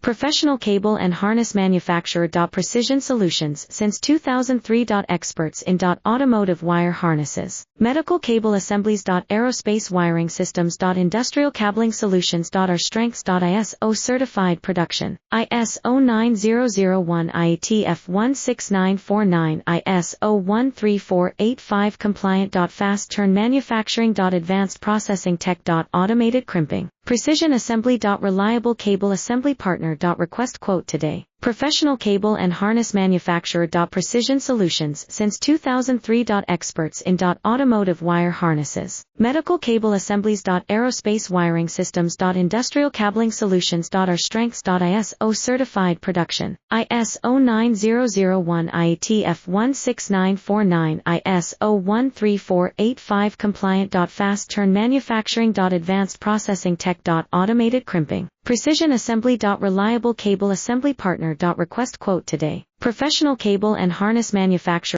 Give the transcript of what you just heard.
Professional cable and harness manufacturer. Precision Solutions since 2003. Experts in automotive wire harnesses, medical cable assemblies. Aerospace wiring systems. Industrial cabling solutions. Our strengths. ISO certified production, ISO 9001 IATF 16949, ISO 13485 compliant. Fast turn manufacturing. Advanced processing tech. Automated crimping, precision assembly. Reliable cable assembly partner. Request quote today. Professional cable and harness manufacturer. Precision Solutions since 2003. Experts in automotive wire harnesses, medical cable assemblies. Aerospace wiring systems. Industrial cabling solutions. Our strengths. ISO certified production, ISO 9001 IATF 16949, ISO 13485 compliant. Fast turn manufacturing. Advanced processing tech. Automated crimping, precision assembly. Reliable cable assembly partner. Request quote today. Professional cable and harness manufacturer.